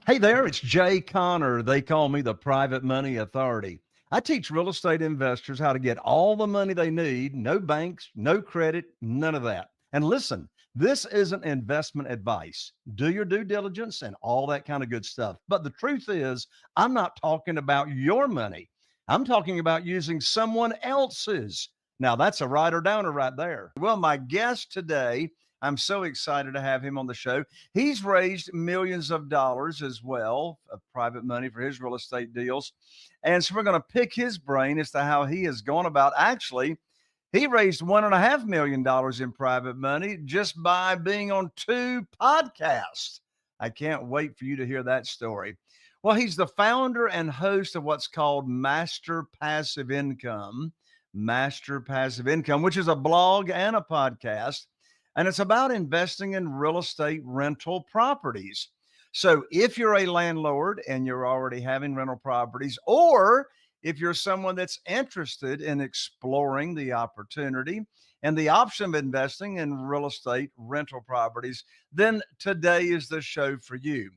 Hey there, it's Jay Connor. They call me the Private Money Authority. I teach real estate investors how to get all the money they need, no banks, no credit, none of that. And listen, this isn't investment advice. Do your due diligence and all that kind of good stuff. But the truth is, I'm not talking about your money. I'm talking about using someone else's. Now, that's a writer downer right there. Well, my guest today, I'm so excited to have him on the show. He's raised millions of dollars as well of private money for his real estate deals. And so we're going to pick his brain as to how he has gone about. Actually, he raised $1.5 million in private money just by being on 2 podcasts. I can't wait for you to hear that story. Well, he's the founder and host of what's called Master Passive Income, which is a blog and a podcast. And it's about investing in real estate rental properties. So if you're a landlord and you're already having rental properties, or if you're someone that's interested in exploring the opportunity and the option of investing in real estate rental properties, then today is the show for you.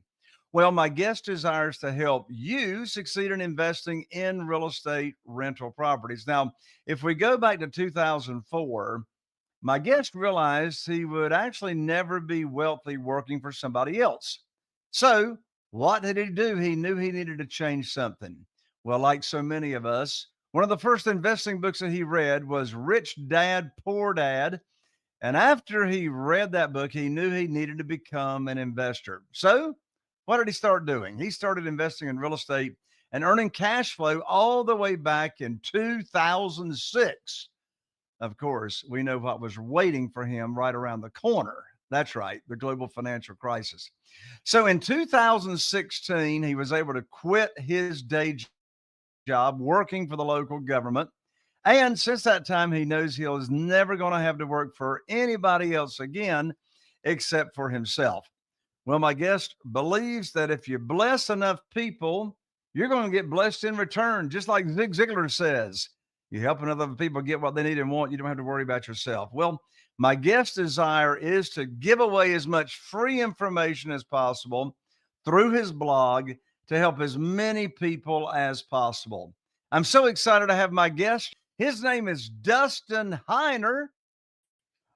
Well, my guest desires to help you succeed in investing in real estate rental properties. Now, if we go back to 2004, my guest realized he would actually never be wealthy working for somebody else. So, what did he do? He knew he needed to change something. Well, like so many of us, one of the first investing books that he read was Rich Dad, Poor Dad. And after he read that book, he knew he needed to become an investor. So, what did he start doing? He started investing in real estate and earning cash flow all the way back in 2006. Of course, we know what was waiting for him right around the corner. That's right, the global financial crisis. So in 2016, he was able to quit his day job working for the local government. And since that time, he knows he is never going to have to work for anybody else again except for himself. Well, my guest believes that if you bless enough people, you're going to get blessed in return, just like Zig Ziglar says. You're helping other people get what they need and want. You don't have to worry about yourself. Well, my guest's desire is to give away as much free information as possible through his blog to help as many people as possible. I'm so excited to have my guest. His name is Dustin Heiner.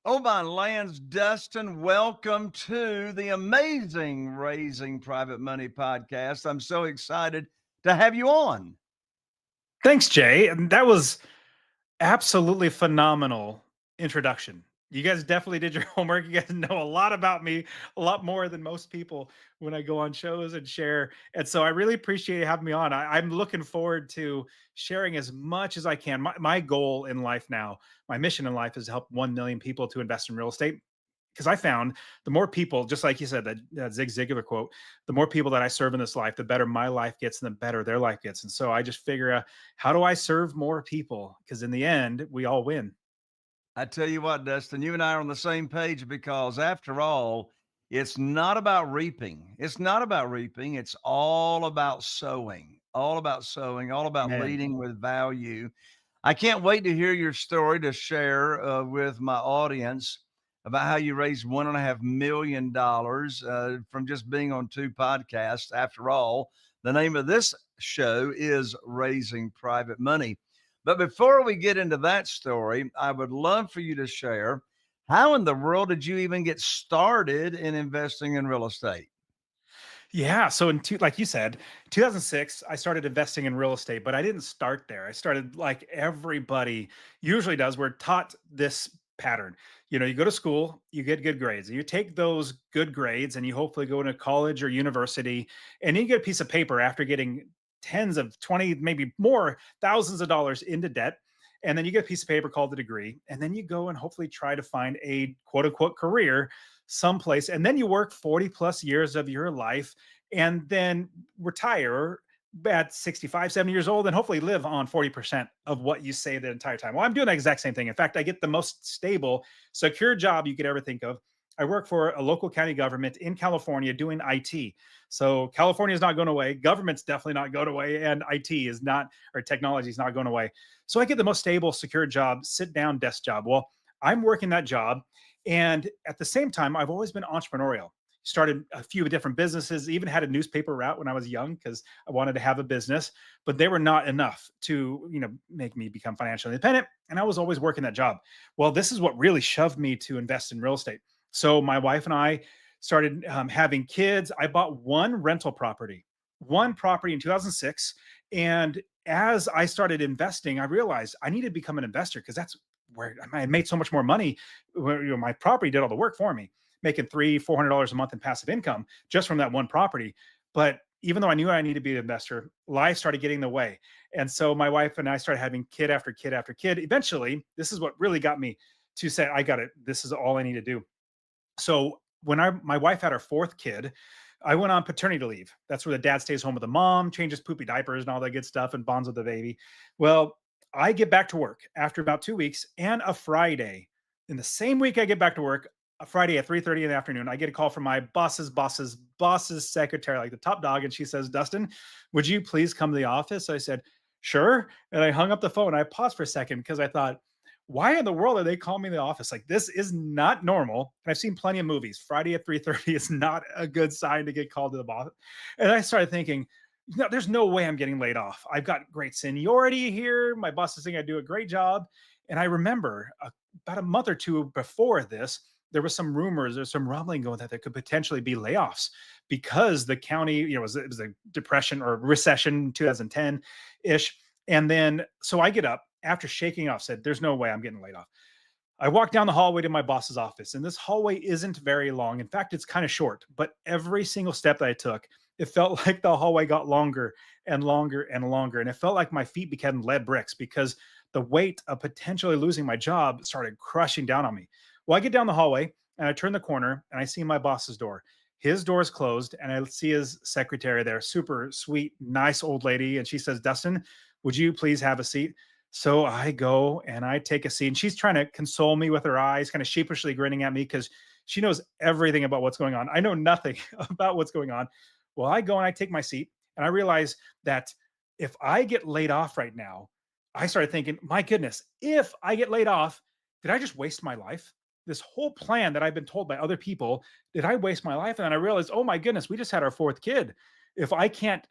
Oh, my lands, Dustin, welcome to the amazing Raising Private Money podcast. I'm so excited to have you on. Thanks, Jay. And that was absolutely phenomenal introduction. You guys definitely did your homework. You guys know a lot about me, a lot more than most people when I go on shows and share. And so I really appreciate you having me on. I'm looking forward to sharing as much as I can. My goal in life now, my mission in life is to help 1 million people to invest in real estate. Because I found the more people, just like you said, that Zig Ziglar quote, the more people that I serve in this life, the better my life gets and the better their life gets. And so I just figure out, how do I serve more people? Because in the end, we all win. I tell you what, Dustin, you and I are on the same page because after all, it's not about reaping. It's not about reaping. It's all about sowing, all about sowing, all about Man. leading with value. I can't wait to hear your story to share with my audience about how you raised $1.5 million from just being on 2 podcasts. After all, the name of this show is Raising Private Money. But before we get into that story, I would love for you to share how in the world did you even get started in investing in real estate? Yeah. So like you said, 2006, I started investing in real estate, but I didn't start there. I started like everybody usually does. We're taught this pattern. You go to school, you get good grades, and you take those good grades and you hopefully go into college or university, and you get a piece of paper after getting tens of 20, maybe more thousands of dollars into debt. And then you get a piece of paper called a degree, and then you go and hopefully try to find a quote unquote career someplace. And then you work 40 plus years of your life and then retire at 65, 70 years old and hopefully live on 40% of what you saved the entire time. Well, I'm doing the exact same thing. In fact, I get the most stable, secure job you could ever think of. I work for a local county government in California doing IT. So California is not going away. Government's definitely not going away. And IT is not, or technology is not going away. So I get the most stable, secure job, sit down desk job. Well, I'm working that job. And at the same time, I've always been entrepreneurial. started a few different businesses, even had a newspaper route when I was young because I wanted to have a business, but they were not enough to, make me become financially independent. And I was always working that job. Well, this is what really shoved me to invest in real estate. So my wife and I started having kids. I bought one property in 2006. And as I started investing, I realized I needed to become an investor because that's where I made so much more money. Where, my property did all the work for me, making $300-400 a month in passive income just from that one property. But even though I knew I needed to be an investor, life started getting in the way. And so my wife and I started having kid after kid after kid. Eventually, this is what really got me to say, I got it. This is all I need to do. So when my wife had our fourth kid, I went on paternity leave. That's where the dad stays home with the mom, changes poopy diapers and all that good stuff, and bonds with the baby. Well, I get back to work after about 2 weeks and a Friday. In the same week I get back to work, a Friday at 3:30 in the afternoon, I get a call from my boss's secretary, like the top dog, and she says, "Dustin, would you please come to the office?" I said, "Sure." And I hung up the phone. I paused for a second because I thought, why in the world are they calling me in the office? Like, this is not normal. And I've seen plenty of movies. Friday at 3:30 is not a good sign to get called to the boss. And I started thinking, no, there's no way I'm getting laid off. I've got great seniority here. My boss is saying I do a great job. And I remember about a month or two before this, there was some rumors, there's some rumbling going that there could potentially be layoffs because the county, it was a depression or recession, 2010 ish. And then, so I get up after shaking off, said, "There's no way I'm getting laid off." I walked down the hallway to my boss's office, and this hallway isn't very long. In fact, it's kind of short, but every single step that I took, it felt like the hallway got longer and longer and longer. And it felt like my feet became lead bricks because the weight of potentially losing my job started crushing down on me. Well, I get down the hallway and I turn the corner and I see my boss's door. His door is closed, and I see his secretary there, super sweet, nice old lady. And she says, "Dustin, would you please have a seat?" So I go and I take a seat, and she's trying to console me with her eyes, kind of sheepishly grinning at me because she knows everything about what's going on. I know nothing about what's going on. Well, I go and I take my seat, and I realize that if I get laid off right now, I started thinking, my goodness, if I get laid off, did I just waste my life? This whole plan that I've been told by other people, did I waste my life? And then I realized, oh my goodness, we just had our fourth kid. If I can't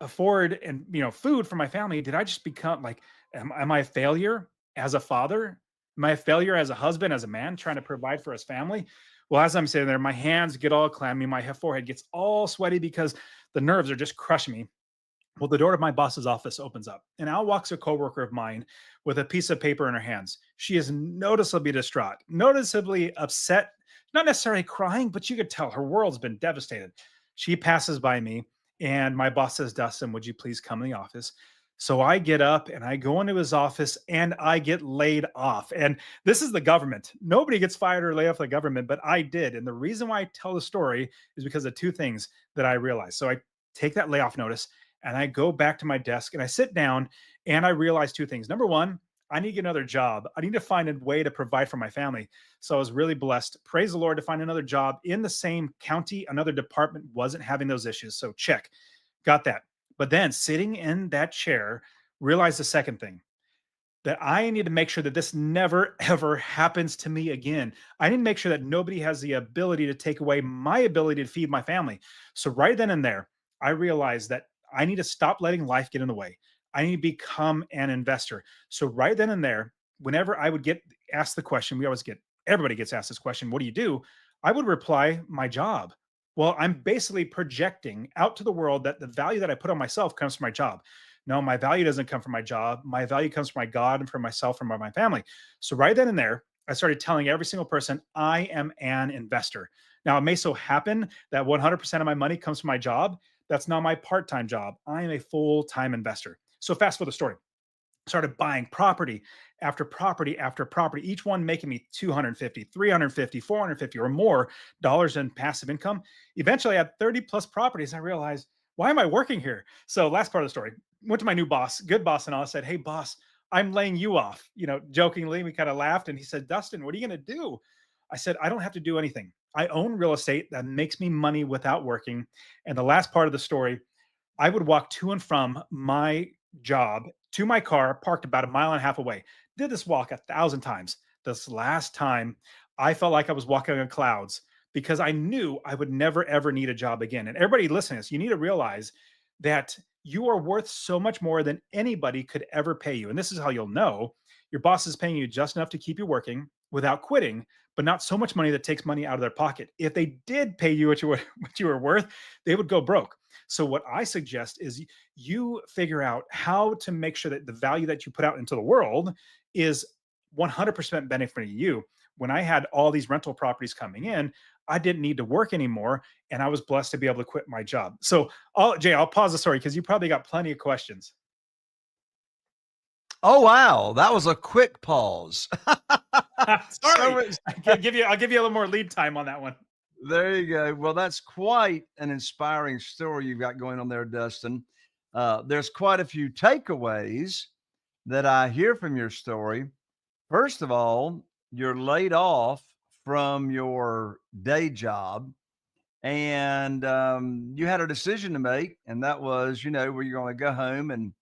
afford and food for my family, did I just become like, am I a failure as a father? Am I a failure as a husband, as a man trying to provide for his family? Well, as I'm sitting there, my hands get all clammy, my forehead gets all sweaty because the nerves are just crushing me. Well, the door of my boss's office opens up, and out walks a coworker of mine with a piece of paper in her hands. She is noticeably distraught, noticeably upset, not necessarily crying, but you could tell her world's been devastated. She passes by me, and my boss says, "Dustin, would you please come in the office?" So I get up and I go into his office and I get laid off. And this is the government. Nobody gets fired or laid off the government, but I did. And the reason why I tell the story is because of two things that I realized. So I take that layoff notice and I go back to my desk and I sit down and I realize two things. Number one, I need to get another job. I need to find a way to provide for my family. So I was really blessed. Praise the Lord to find another job in the same county. Another department wasn't having those issues. So check, got that. But then sitting in that chair, realized the second thing, that I need to make sure that this never ever happens to me again. I need to make sure that nobody has the ability to take away my ability to feed my family. So right then and there, I realized that I need to stop letting life get in the way. I need to become an investor. So right then and there, whenever I would get asked the question, everybody gets asked this question, what do you do? I would reply, my job. Well, I'm basically projecting out to the world that the value that I put on myself comes from my job. No, my value doesn't come from my job. My value comes from my God and from myself and from my family. So right then and there, I started telling every single person, I am an investor. Now, it may so happen that 100% of my money comes from my job. That's not my part-time job. I am a full-time investor. So fast forward the story. Started buying property after property after property, each one making me 250, 350, 450 or more dollars in passive income. Eventually, I had 30 plus properties. I realized, why am I working here? So, last part of the story, went to my new boss, good boss, and all. I said, "Hey, boss, I'm laying you off." Jokingly, we kind of laughed, and he said, "Dustin, what are you going to do?" I said, "I don't have to do anything. I own real estate that makes me money without working." And the last part of the story, I would walk to and from my job to my car, parked about a mile and a half away. Did this walk 1,000 times. This last time, I felt like I was walking on clouds because I knew I would never ever need a job again. And everybody listening to this, you need to realize that you are worth so much more than anybody could ever pay you. And this is how you'll know your boss is paying you just enough to keep you working without quitting, but not so much money that takes money out of their pocket. If they did pay you what you were worth, they would go broke. So what I suggest is you figure out how to make sure that the value that you put out into the world is 100% benefiting you. When I had all these rental properties coming in, I didn't need to work anymore, and I was blessed to be able to quit my job. So, Jay, I'll pause the story because you probably got plenty of questions. Oh, wow. That was a quick pause. Sorry, I'll give you a little more lead time on that one. There you go. Well, that's quite an inspiring story you've got going on there, Dustin. There's quite a few takeaways that I hear from your story. First of all, you're laid off from your day job, and you had a decision to make, and that was, were you going to go home and,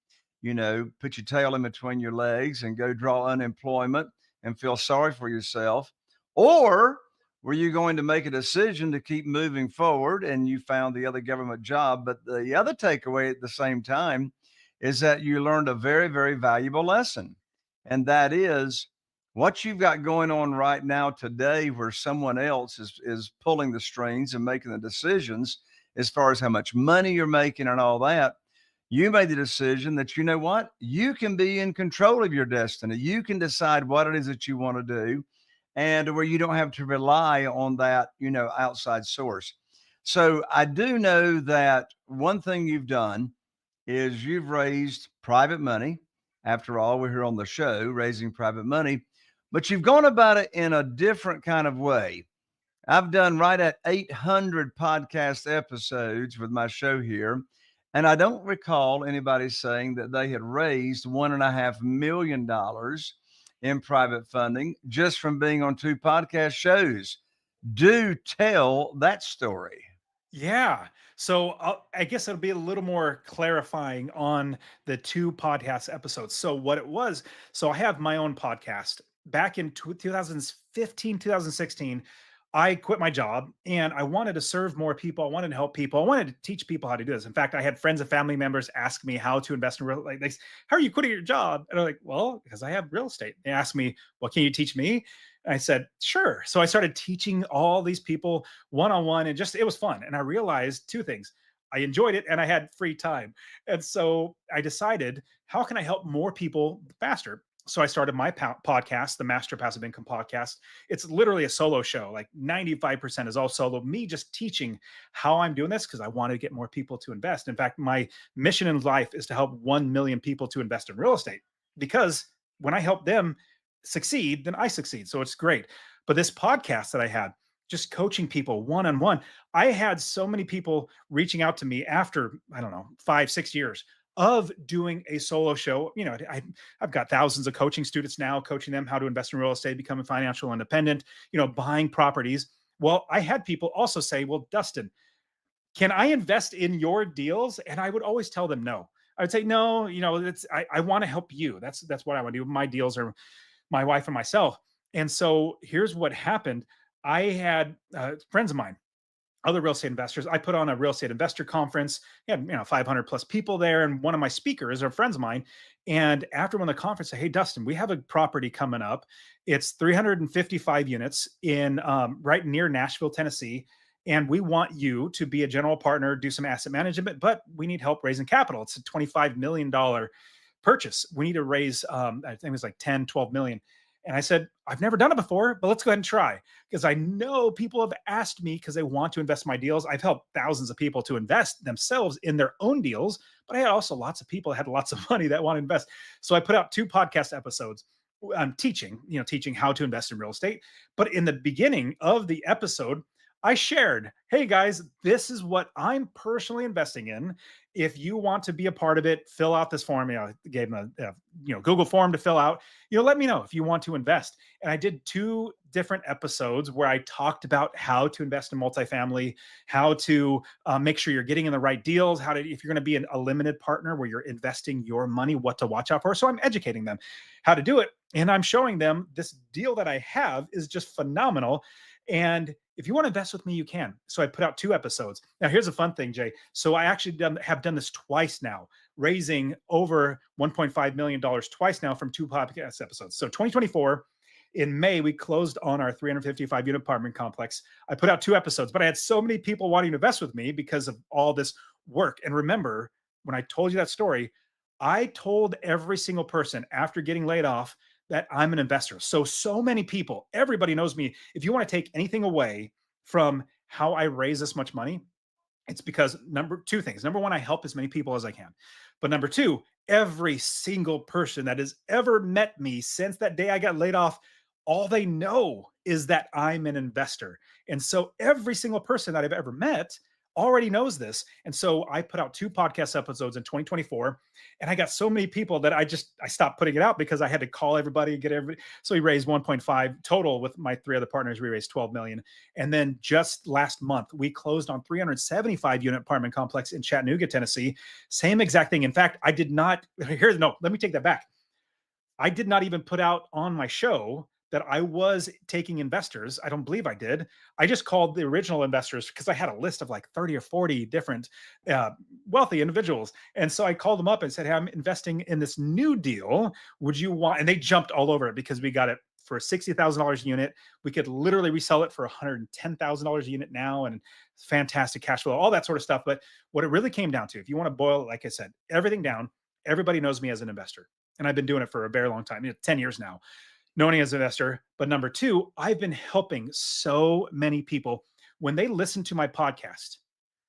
put your tail in between your legs and go draw unemployment and feel sorry for yourself, or were you going to make a decision to keep moving forward and you found the other government job? But the other takeaway at the same time is that you learned a very, very valuable lesson. And that is what you've got going on right now today, where someone else is pulling the strings and making the decisions as far as how much money you're making and all that. You made the decision that, you know what, you can be in control of your destiny. You can decide what it is that you want to do, and where you don't have to rely on that, outside source. So I do know that one thing you've done is you've raised private money. After all, we're here on the show raising private money, but you've gone about it in a different kind of way. I've done right at 800 podcast episodes with my show here, and I don't recall anybody saying that they had raised $1.5 million in private funding just from being on 2 podcast shows. Do tell that story. Yeah. So I guess it'll be a little more clarifying on the 2 podcast episodes. So what it was, so I have my own podcast. Back in 2015, 2016, I quit my job and I wanted to serve more people. I wanted to help people. I wanted to teach people how to do this. In fact, I had friends and family members ask me how to invest in real estate. Like, how are you quitting your job? And I'm like, well, because I have real estate. They asked me, well, can you teach me? And I said, sure. So I started teaching all these people one-on-one, and just, it was fun. And I realized 2 things. I enjoyed it and I had free time. And so I decided, how can I help more people faster? So I started my podcast, the Master Passive Income Podcast. It's literally a solo show. Like 95% is all solo, me just teaching how I'm doing this because I want to get more people to invest. In fact, my mission in life is to help 1 million people to invest in real estate, because when I help them succeed, then I succeed. So it's great. But this podcast that I had, just coaching people one-on-one, I had so many people reaching out to me after, I don't know, 5-6 years of doing a solo show. I've got thousands of coaching students now, coaching them how to invest in real estate, becoming financial independent, buying properties. Well, I had people also say, well, Dustin, can I invest in your deals? And I would always tell them no. I would say, no, I want to help you. That's what I want to do. My deals are my wife and myself. And so here's what happened. I had friends of mine, other real estate investors. I put on a real estate investor conference. We had 500 plus people there, and one of my speakers are friends of mine. And after one of the conference, said, hey, Dustin, we have a property coming up. It's 355 units in right near Nashville, Tennessee. And we want you to be a general partner, do some asset management, but we need help raising capital. It's a $25 million purchase. We need to raise, I think it was like 10, 12 million. And I said, I've never done it before, but let's go ahead and try, because I know people have asked me because they want to invest in my deals. I've helped thousands of people to invest themselves in their own deals, but I had also lots of people that had lots of money that want to invest. So I put out 2 podcast episodes teaching how to invest in real estate. But in the beginning of the episode, I shared, hey guys, this is what I'm personally investing in. If you want to be a part of it, fill out this form. I gave them a Google form to fill out. Let me know if you want to invest. And I did 2 different episodes where I talked about how to invest in multifamily, how to make sure you're getting in the right deals, if you're going to be a limited partner where you're investing your money, what to watch out for. So I'm educating them how to do it. And I'm showing them this deal that I have is just phenomenal. And if you want to invest with me, you can. So I put out 2 episodes. Now, here's a fun thing, Jay. So I actually have done this twice now, raising over $1.5 million twice now from 2 podcast episodes. So 2024, in May, we closed on our 355 unit apartment complex. I put out 2 episodes, but I had so many people wanting to invest with me because of all this work. And remember, when I told you that story, I told every single person after getting laid off that I'm an investor. So many people, everybody knows me. If you want to take anything away from how I raise this much money, it's because two things. Number one, I help as many people as I can. But number two, every single person that has ever met me since that day I got laid off, all they know is that I'm an investor. And so every single person that I've ever met already knows this. And so I put out 2 podcast episodes in 2024, and I got so many people that I stopped putting it out because I had to call everybody, get everybody. So we raised 1.5 total with my 3 other partners. We raised 12 million. And then just last month, we closed on 375 unit apartment complex in Chattanooga, Tennessee. Same exact thing. In fact, I did not, let me take that back. I did not even put out on my show that I was taking investors. I don't believe I did. I just called the original investors because I had a list of like 30 or 40 different wealthy individuals. And so I called them up and said, hey, I'm investing in this new deal. Would you want, and they jumped all over it because we got it for $60,000 a unit. We could literally resell it for $110,000 a unit now, and fantastic cash flow, all that sort of stuff. But what it really came down to, if you want to boil, like I said, everything down, everybody knows me as an investor. And I've been doing it for a very long time, 10 years now, known as an investor. But number two, I've been helping so many people. When they listen to my podcast,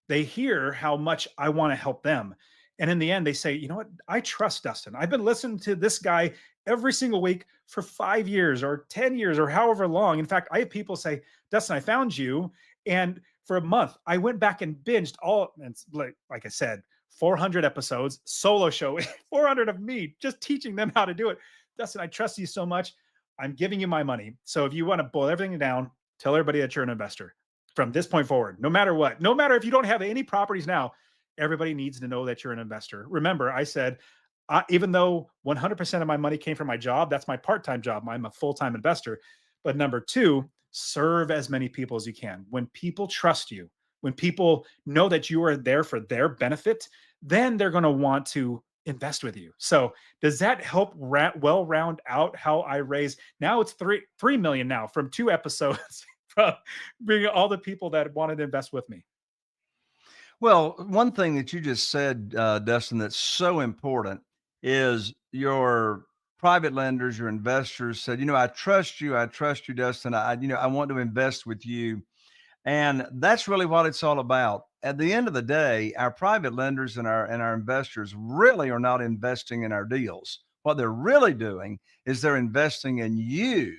they hear how much I want to help them. And in the end, they say, you know what? I trust Dustin. I've been listening to this guy every single week for 5 years or 10 years or however long. In fact, I have people say, Dustin, I found you. And for a month, I went back and binged all, and like I said, 400 episodes, solo show, 400 of me just teaching them how to do it. Dustin, I trust you so much. I'm giving you my money. So if you want to boil everything down, tell everybody that you're an investor from this point forward, no matter what, no matter if you don't have any properties now, everybody needs to know that you're an investor. Remember, I said, even though 100% of my money came from my job, that's my part-time job. I'm a full-time investor. But number two, serve as many people as you can. When people trust you, when people know that you are there for their benefit, then they're going to want to invest with you. So does that help round out how I raise? Now it's 3 million now from 2 episodes from bringing all the people that wanted to invest with me. Well, one thing that you just said, Dustin, that's so important is your private lenders, your investors said, I trust you, Dustin. I want to invest with you. And that's really what it's all about. At the end of the day, our private lenders and our investors really are not investing in our deals. What they're really doing is they're investing in you,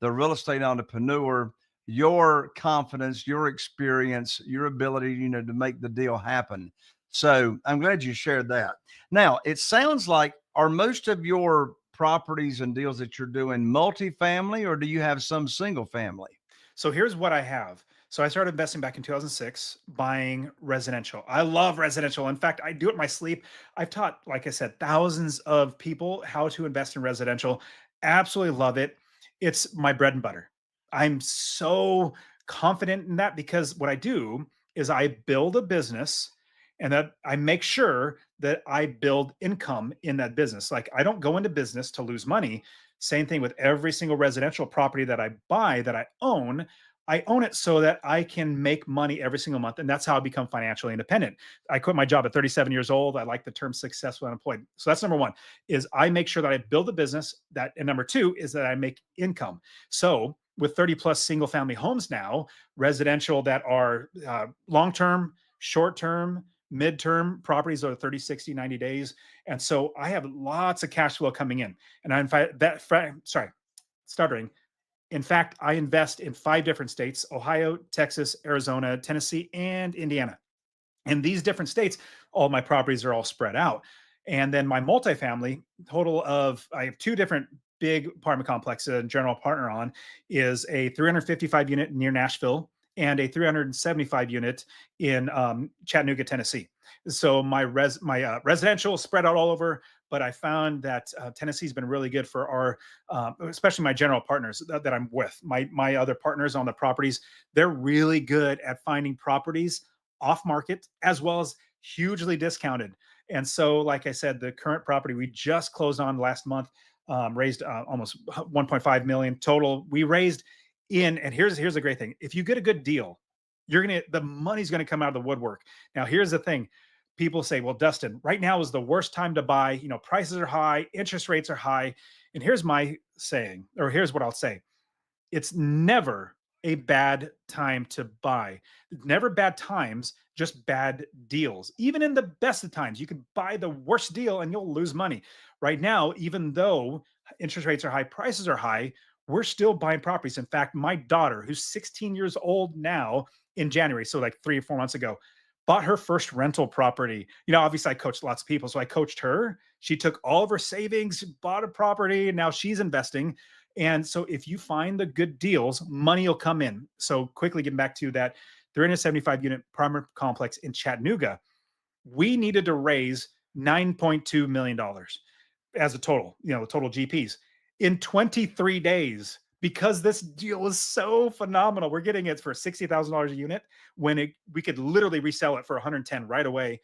the real estate entrepreneur, your confidence, your experience, your ability, to make the deal happen. So I'm glad you shared that. Now, it sounds like, are most of your properties and deals that you're doing multifamily, or do you have some single family? So here's what I have. So I started investing back in 2006, buying residential. I love residential. In fact, I do it in my sleep. I've taught, like I said, thousands of people how to invest in residential. Absolutely love it. It's my bread and butter. I'm so confident in that because what I do is I build a business and that I make sure that I build income in that business. Like I don't go into business to lose money. Same thing with every single residential property that I buy, that I own. I own it so that I can make money every single month. And that's how I become financially independent. I quit my job at 37 years old. I like the term successful unemployed. So that's number one, is I make sure that I build a business that, and number two is that I make income. So with 30 plus single family homes now, residential that are long-term, short-term, midterm properties are 30, 60, 90 days. And so I have lots of cash flow coming in. And stuttering. In fact, I invest in 5 different states: Ohio, Texas, Arizona, Tennessee, and Indiana. In these different states, all my properties are all spread out. And then my multifamily, I have 2 different big apartment complexes and general partner on, is a 355 unit near Nashville and a 375 unit in Chattanooga, Tennessee. So my residential spread out all over. but I found that Tennessee's been really good for our, especially my general partners that I'm with. My other partners on the properties, they're really good at finding properties off market as well as hugely discounted. And so, like I said, the current property we just closed on last month raised almost 1.5 million total. We raised in, and here's a great thing: if you get a good deal, the money's gonna come out of the woodwork. Now, here's the thing: people say, "Well, Dustin, right now is the worst time to buy. You know, prices are high, interest rates are high." And here's my saying, or here's what I'll say: it's never a bad time to buy. Never bad times, just bad deals. Even in the best of times, you could buy the worst deal and you'll lose money. Right now, even though interest rates are high, prices are high, we're still buying properties. In fact, my daughter, who's 16 years old now in January, so like 3 or 4 months ago, bought her first rental property. You know, obviously I coached lots of people. So I coached her. She took all of her savings, bought a property, and now she's investing. And so if you find the good deals, money will come in. So quickly getting back to that 375 unit apartment complex in Chattanooga, we needed to raise $9.2 million as a total, you know, the total GPs in 23 days because this deal is so phenomenal. We're getting it for $60,000 a unit when we could literally resell it for 110 right away.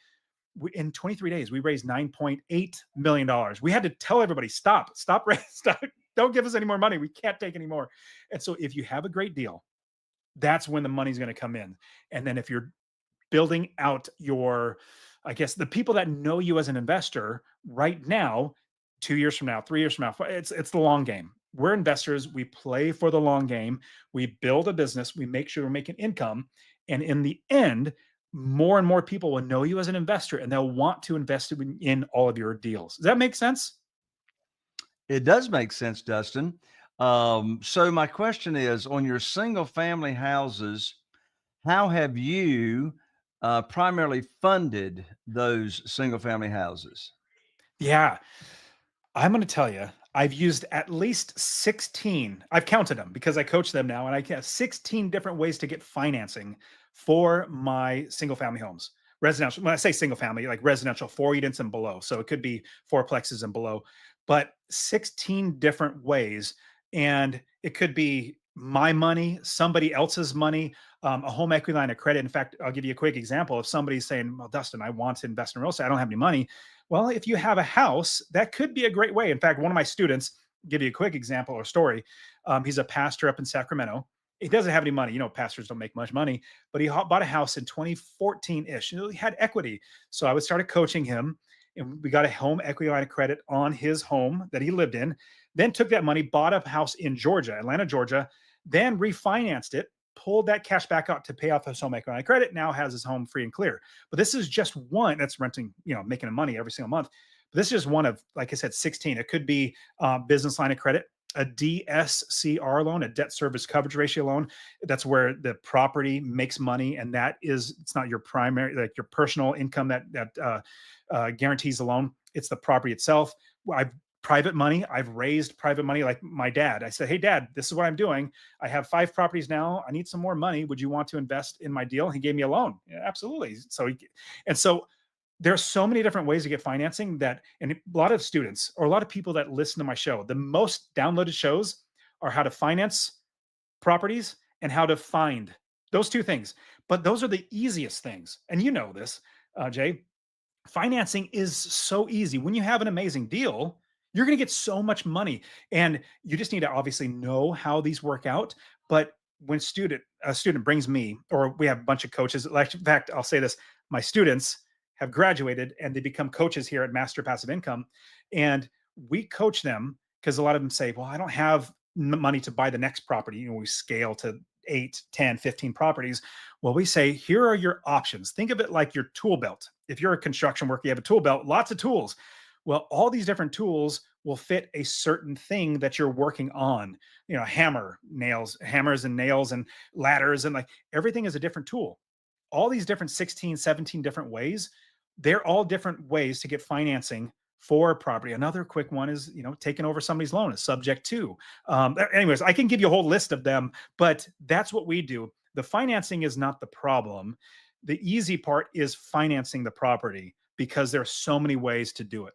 In 23 days, we raised $9.8 million. We had to tell everybody, stop, stop, stop. Don't give us any more money. We can't take any more. And so if you have a great deal, that's when the money's going to come in. And then if you're building out your, I guess, the people that know you as an investor right now, 2 years from now, 3 years from now, it's the long game. We're investors. We play for the long game. We build a business. We make sure we're making income. And in the end, more and more people will know you as an investor and they'll want to invest in all of your deals. Does that make sense? It does make sense, Dustin. So my question is, on your single family houses, how have you primarily funded those single family houses? Yeah. I'm going to tell you, I've used at least 16. I've counted them because I coach them now, and I have 16 different ways to get financing for my single family homes. Residential, when I say single family, like residential 4 units and below. So it could be fourplexes and below, but 16 different ways. And it could be my money, somebody else's money, a home equity line of credit. In fact, I'll give you a quick example. If somebody's saying, "Well, Dustin, I want to invest in real estate, I don't have any money." Well, if you have a house, that could be a great way. In fact, one of my students, give you a quick example or story. He's a pastor up in Sacramento. He doesn't have any money. You know, pastors don't make much money, but he bought a house in 2014 ish. You know, he had equity. So I would started coaching him and we got a home equity line of credit on his home that he lived in. Then took that money, bought a house in Georgia, Atlanta, Georgia, then refinanced it, pulled that cash back out to pay off his home equity line of credit, now has his home free and clear. But this is just one that's renting, you know, making money every single month. But this is just one of, like I said, 16. It could be business line of credit, a DSCR loan, a debt service coverage ratio loan. That's where the property makes money, and that is, it's not your primary, like your personal income that guarantees the loan. It's the property itself. I've private money. I've raised private money, like my dad. I said, "Hey, Dad, this is what I'm doing. I have 5 properties now. I need some more money. Would you want to invest in my deal?" He gave me a loan. Yeah, absolutely. So there's so many different ways to get financing that, and a lot of students or a lot of people that listen to my show, the most downloaded shows are how to finance properties and how to find those two things. But those are the easiest things. And you know this, Jay, financing is so easy. When you have an amazing deal, you're going to get so much money, and you just need to obviously know how these work out. But when a student brings me, or we have a bunch of coaches, like, in fact, I'll say this: my students have graduated and they become coaches here at Master Passive Income, and we coach them because a lot of them say, "Well, I don't have money to buy the next property." You know, we scale to 8, 10, 15 properties. Well, we say, here are your options. Think of it like your tool belt. If you're a construction worker, you have a tool belt, lots of tools. Well, all these different tools will fit a certain thing that you're working on. You know, hammers and nails and ladders, and like everything is a different tool. All these different 16, 17 different ways, they're all different ways to get financing for a property. Another quick one is, you know, taking over somebody's loan is subject to. Anyways, I can give you a whole list of them, but that's what we do. The financing is not the problem. The easy part is financing the property because there are so many ways to do it.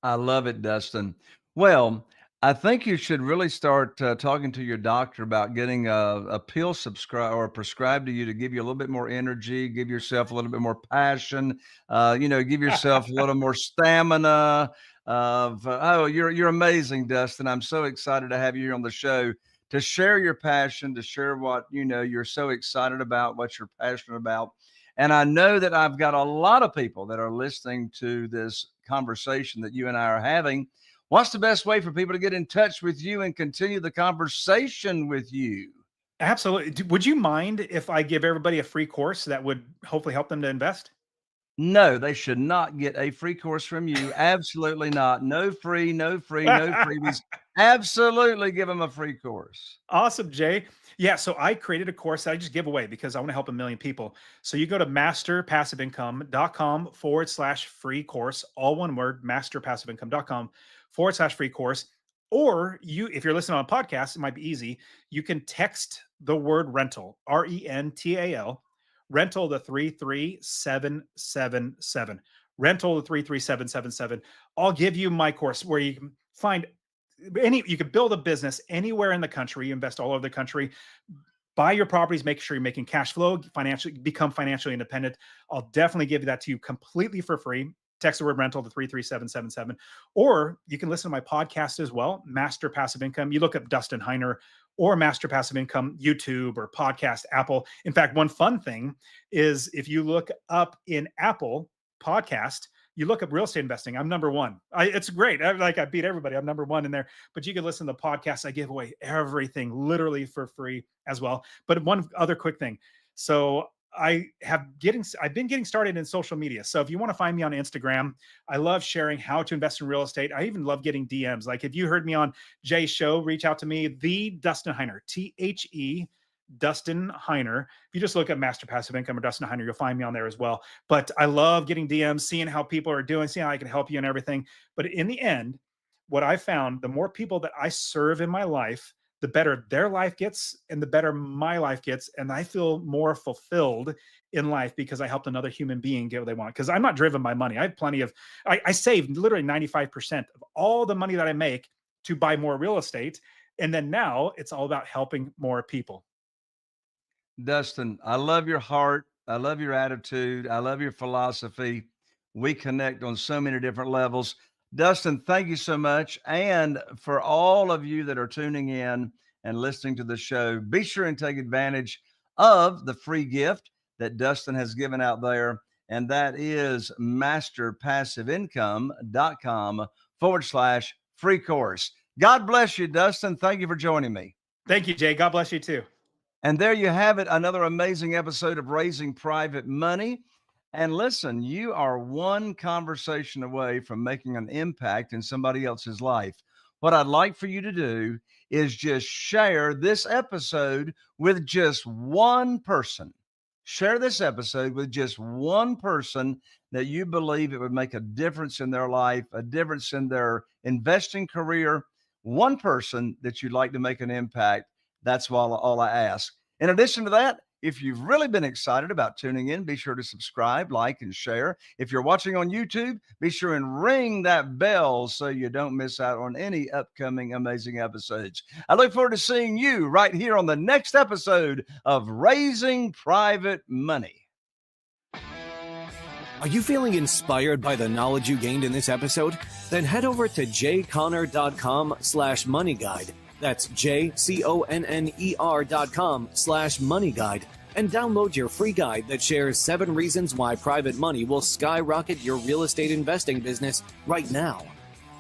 I love it, Dustin. Well, I think you should really start talking to your doctor about getting a pill subscribe or prescribed to you to give you a little bit more energy, give yourself a little bit more passion, give yourself a little more stamina. You're amazing, Dustin. I'm so excited to have you here on the show to share your passion, to share what you're so excited about, what you're passionate about. And I know that I've got a lot of people that are listening to this conversation that you and I are having. What's the best way for people to get in touch with you and continue the conversation with you? Absolutely. Would you mind if I give everybody a free course that would hopefully help them to invest? No, they should not get a free course from you. Absolutely not. No free, no free, no freebies. Absolutely give them a free course. Awesome, Jay. Yeah, so I created a course that I just give away because I want to help a million people. So you go to masterpassiveincome.com/free course, all one word, masterpassiveincome.com/free course. Or if you're listening on a podcast, it might be easy. You can text the word rental, RENTAL, rental to 33777. Rental to 33777. I'll give you my course where you can find you could build a business anywhere in the country, invest all over the country, buy your properties, make sure you're making cash flow, become financially independent. I'll definitely give that to you completely for free. Text the word rental to 33777. Or you can listen to my podcast as well, Master Passive Income. You look up Dustin Heiner or Master Passive Income, YouTube or podcast, Apple. In fact, one fun thing is if you look up in Apple podcast, you look up real estate investing, I'm number one. It's great. I beat everybody. I'm number one in there. But you can listen to the podcast. I give away everything literally for free as well. But one other quick thing. So I've been getting started in social media. So if you want to find me on Instagram, I love sharing how to invest in real estate. I even love getting DMs. Like if you heard me on Jay's show, reach out to me, the Dustin Heiner, THE Dustin Heiner. If you just look at Master Passive Income or Dustin Heiner, you'll find me on there as well. But I love getting DMs, seeing how people are doing, seeing how I can help you and everything. But in the end, what I found, the more people that I serve in my life, the better their life gets and the better my life gets. And I feel more fulfilled in life because I helped another human being get what they want. Because I'm not driven by money. I have plenty of, I saved literally 95% of all the money that I make to buy more real estate. And then now it's all about helping more people. Dustin, I love your heart. I love your attitude. I love your philosophy. We connect on so many different levels. Dustin, thank you so much. And for all of you that are tuning in and listening to the show, be sure and take advantage of the free gift that Dustin has given out there. And that is masterpassiveincome.com/free course. God bless you, Dustin. Thank you for joining me. Thank you, Jay. God bless you too. And there you have it, another amazing episode of Raising Private Money. And listen, you are one conversation away from making an impact in somebody else's life. What I'd like for you to do is just share this episode with just one person. Share this episode with just one person that you believe it would make a difference in their life, a difference in their investing career. One person that you'd like to make an impact. That's all I ask. In addition to that, if you've really been excited about tuning in, be sure to subscribe, like, and share. If you're watching on YouTube, be sure and ring that bell so you don't miss out on any upcoming amazing episodes. I look forward to seeing you right here on the next episode of Raising Private Money. Are you feeling inspired by the knowledge you gained in this episode? Then head over to jayconner.com/moneyguide. That's JCONNER.com/moneyguide and download your free guide that shares 7 reasons why private money will skyrocket your real estate investing business right now.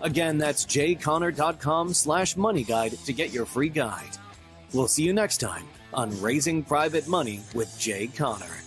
Again, that's jayconner.com/moneyguide to get your free guide. We'll see you next time on Raising Private Money with Jay Conner.